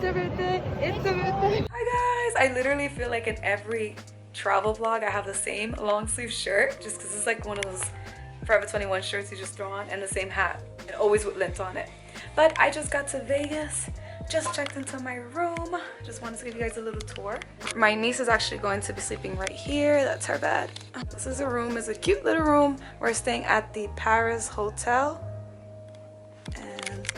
a birthday, it's a birthday. Hi guys, I literally feel like in every travel vlog I have the same long sleeve shirt just because it's like one of those Forever 21 shirts you just throw on, and the same hat, and always with lint on it. But I just got to Vegas, just checked into my room, just wanted to give you guys a little tour. My niece is actually going to be sleeping right here. That's her bed. This is a room, it's a cute little room. We're staying at the Paris Hotel, and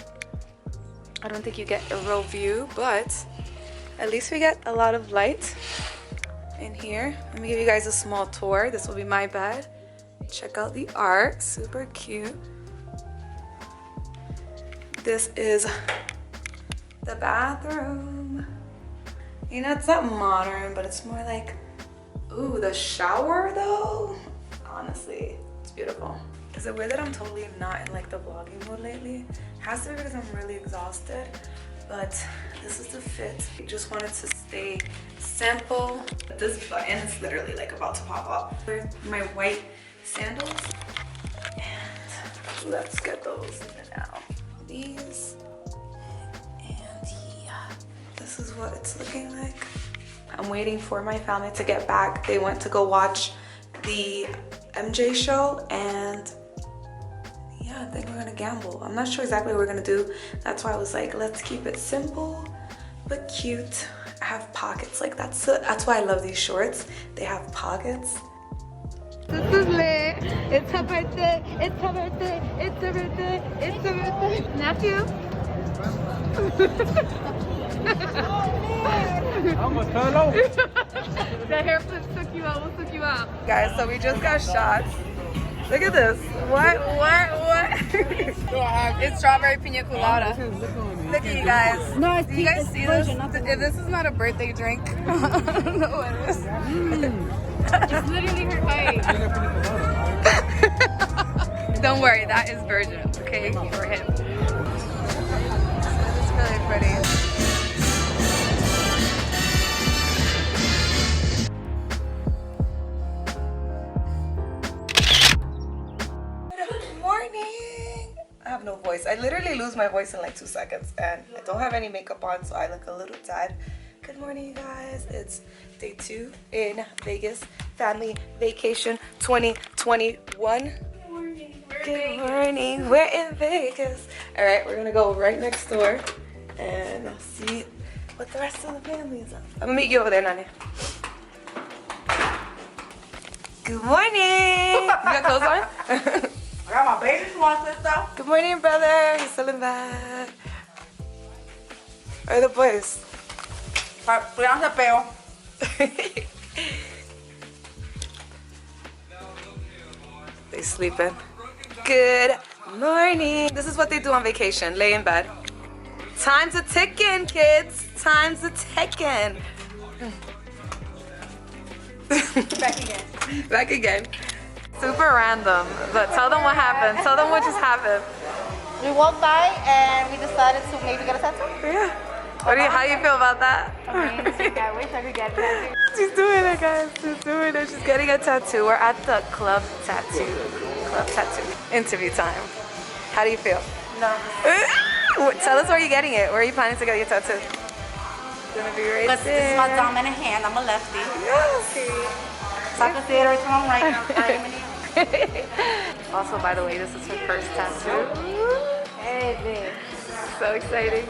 I don't think you get a real view, but at least we get a lot of light in here. Let me give you guys a small tour. This will be my bed. Check out the art, super cute. This is the bathroom. You know, it's not modern, but it's more like, ooh, the shower though. Honestly, it's beautiful. Is it weird that I'm totally not in like the vlogging mode lately? Has to be because I'm really exhausted, but this is the fit. I just wanted to stay simple. This button is literally like about to pop up. There's my white sandals, and let's get those now. These, and yeah, this is what it's looking like. I'm waiting for my family to get back. They went to go watch the MJ show, and yeah, I think we're gonna gamble. I'm not sure exactly what we're gonna do. That's why I was like, let's keep it simple but cute. I have pockets, like that's why I love these shorts. They have pockets. This is lit. It's her birthday. It's her birthday. It's her birthday. It's her birthday. Nephew. The hair flips took you out. What took you out? Guys, so we just got shots. Look at this. What? It's strawberry pina colada. Look at you guys. No, do you guys see this? If this is not a birthday drink, I don't know what it is. It's literally her height. Don't worry, that is virgin, okay? For him. This is really pretty. Good morning. I have no voice. I literally lose my voice in like 2 seconds, and I don't have any makeup on, so I look a little tired. Good morning, you guys. It's day 2 in Vegas, family vacation 2021. Good morning. We're in Vegas. All right, we're gonna go right next door and see what the rest of the family is up. I'm gonna meet you over there, Nani. Good morning. You got clothes on? I got my baby swan sister. Good morning, brother. He's still in bed. Where are the boys? Cuidándose peo. They sleeping. Good morning. This is what they do on vacation. Lay in bed. Time's a ticking, kids. Time's a ticking. Back again. Back again. Super random, but tell them what happened. Tell them what just happened. We walked by and we decided to maybe get a tattoo. Yeah. How do you feel about that? Amazing. I wish I could get a tattoo. She's doing it, guys. She's doing it. She's getting a tattoo. We're at the club tattoo interview time. How do you feel? No. Tell us where you're getting it. Where are you planning to get your tattoo? It's gonna be right This there. is my dominant hand. I'm a lefty. Yes. So I can see it every time I'm right now. I am in the Also, by the way, this is her first tattoo. Hey, So exciting.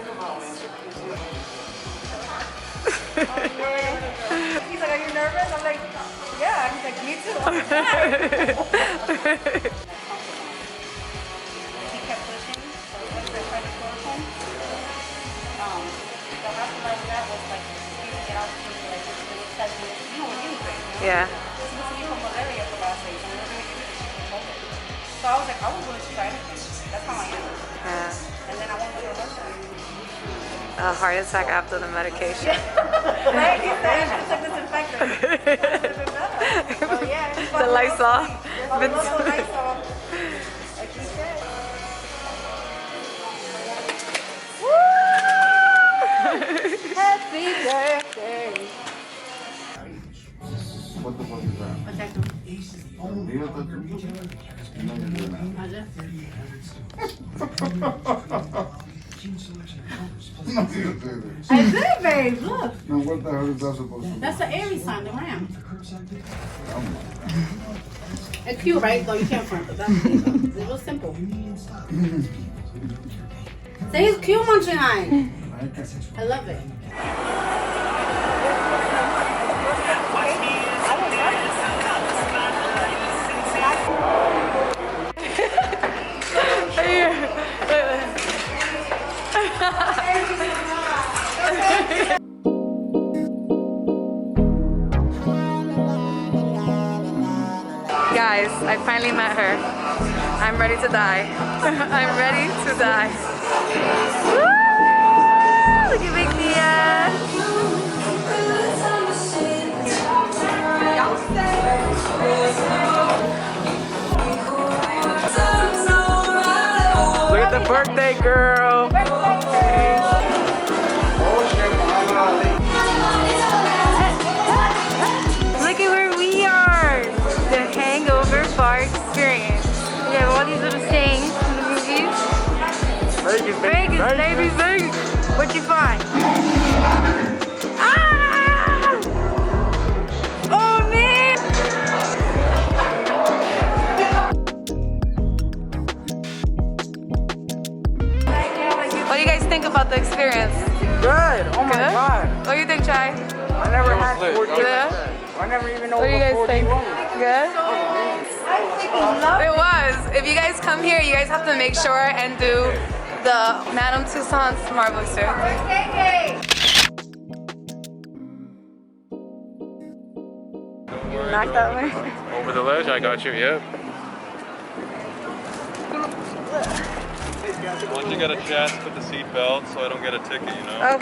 He's like, are you nervous? I'm like, yeah. He's like, me too. He kept pushing. So once I tried to chloroform, the last like that was like, get out to like this little test. You know what you think? Yeah. This was me from malaria for last week. So we're going to give it COVID. So I was like, I was willing to try anything. That's how I am. Yeah. And then I went with her husband. A heart attack after the medication. Right? He said she took disinfectant. Oh yeah. The Lysol. Lysol. Like he said. Woo! Happy birthday. ¿Cuánto por entrar? Perfecto. Digo, no, I did, babe. Look. Now, what the hell is that supposed to be? That's the Aries sign, the ram. It's cute, right? Though you can't front it. That's cute. It's real simple. Say it's cute, Monchinai. I love it. Guys, I finally met her. I'm ready to die. I'm ready to die. Woo! Look at Big Nia. Look at the birthday girl. Look at where we are. The hangover bar experience. We have all these little sayings from the movies. Vegas, Vegas, baby, Vegas. What'd you find? Ah! Oh man! What do you guys think about the experience? Good. Oh my Good? god. What do you think, Chai? I never had 4D. Good? I never even know What do you what guys 4D think? was. Good? It was. If you guys come here, you guys have to make sure and do the Madame Tussauds Marble Experience. Not that way. Over the ledge, I got you, yep. Once you get a chance, put the seat belt so I don't get a ticket, you know? Oh.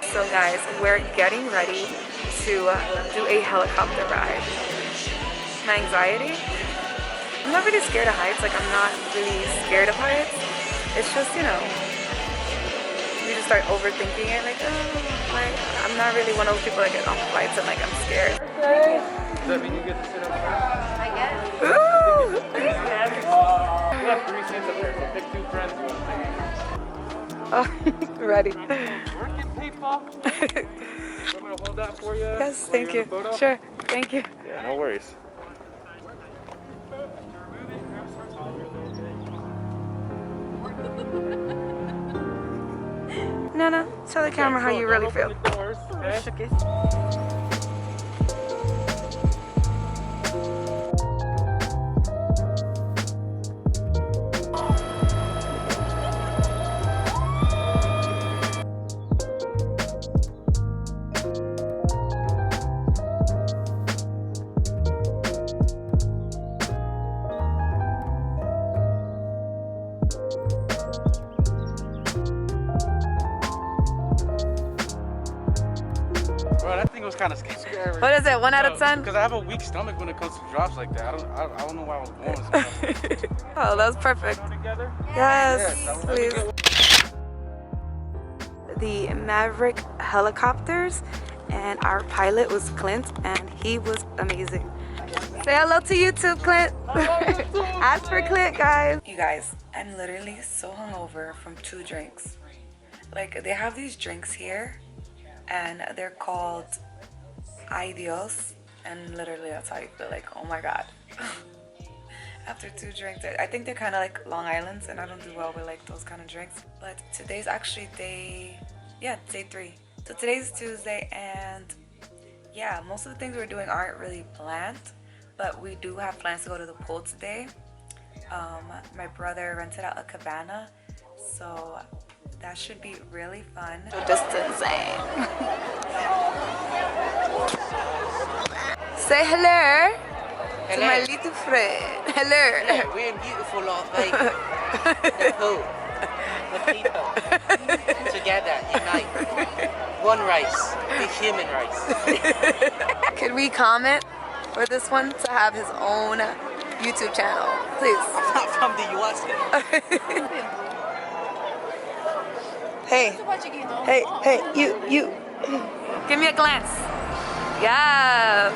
So guys, we're getting ready to do a helicopter ride. My anxiety? I'm not really scared of heights, like I'm not really scared of heights. It's just, you know, you just start overthinking it, like, oh, like, I'm not really one of those people that get on flights and like, I'm scared. Does that mean you get to sit up front? I guess. Ooh! We have 3 seats up there, so pick 2 friends you want to take. Oh, ready. Working people. I'm gonna hold that for you. Yes, thank you. Sure, thank you. Yeah, no worries. No, tell the camera how you really feel. Doors, okay? Bro, that thing was kind of scary. What is it, 1 out of 10? Because I have a weak stomach when it comes to drops like that. I don't know why I was going. Oh, that was perfect. Together? Yes, Yeah, please. The Maverick helicopters, and our pilot was Clint, and he was amazing. Say hello to YouTube, Clint. Ask for Clint, guys. You guys, I'm literally so hungover from 2 drinks. Like, they have these drinks here, and they're called Ay Dios, and literally that's how you feel, like, oh my god. After 2 drinks, I think they're kind of like Long Island's, and I don't do well with like those kind of drinks. But today's actually day 3. So today's Tuesday, and yeah, most of the things we're doing aren't really planned, but we do have plans to go to the pool today. My brother rented out a cabana, so that should be really fun. Distancing. Say hello to my little friend. Hello. We're beautiful like the pool, the people, together, unite. One race, the human race. Could we comment for this one to have his own YouTube channel, please? I'm not from the US. Hey. Hey, hey, you. Give me a glance. Yeah.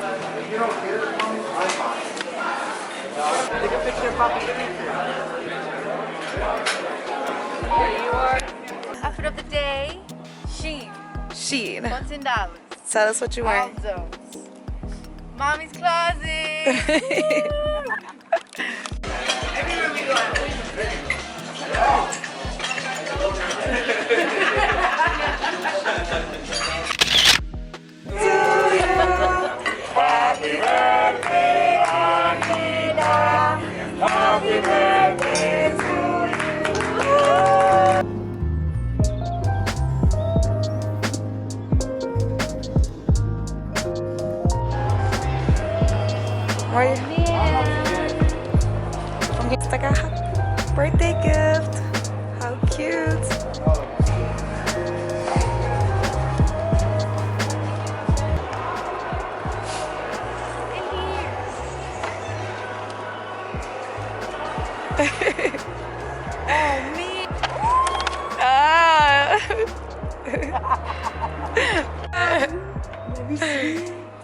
Take a picture, Poppy. Here you are. Outfit of the day. Shein. $14. Tell us what you're wearing. Aldo's. Mommy's closet. Everywhere we go, I always Happy birthday, Anita. Happy birthday to you. Where are you? It's like a birthday gift. How cute.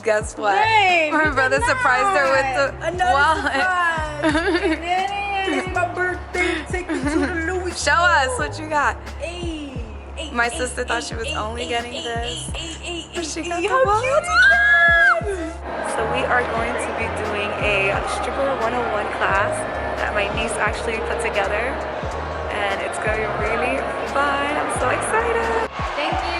Guess what? Hey, my brother surprised her with the wallet. It's my birthday. Take me to the Louis. Show us what you got. Hey, My sister thought she was only getting this, but she got the how wallet. cute. So we are going to be doing a stripper 101 class that my niece actually put together, and it's going to be really fun. I'm so excited. Thank you.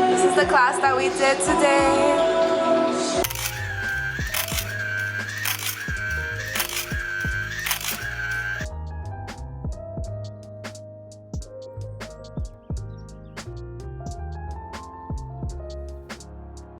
This is the class that we did today.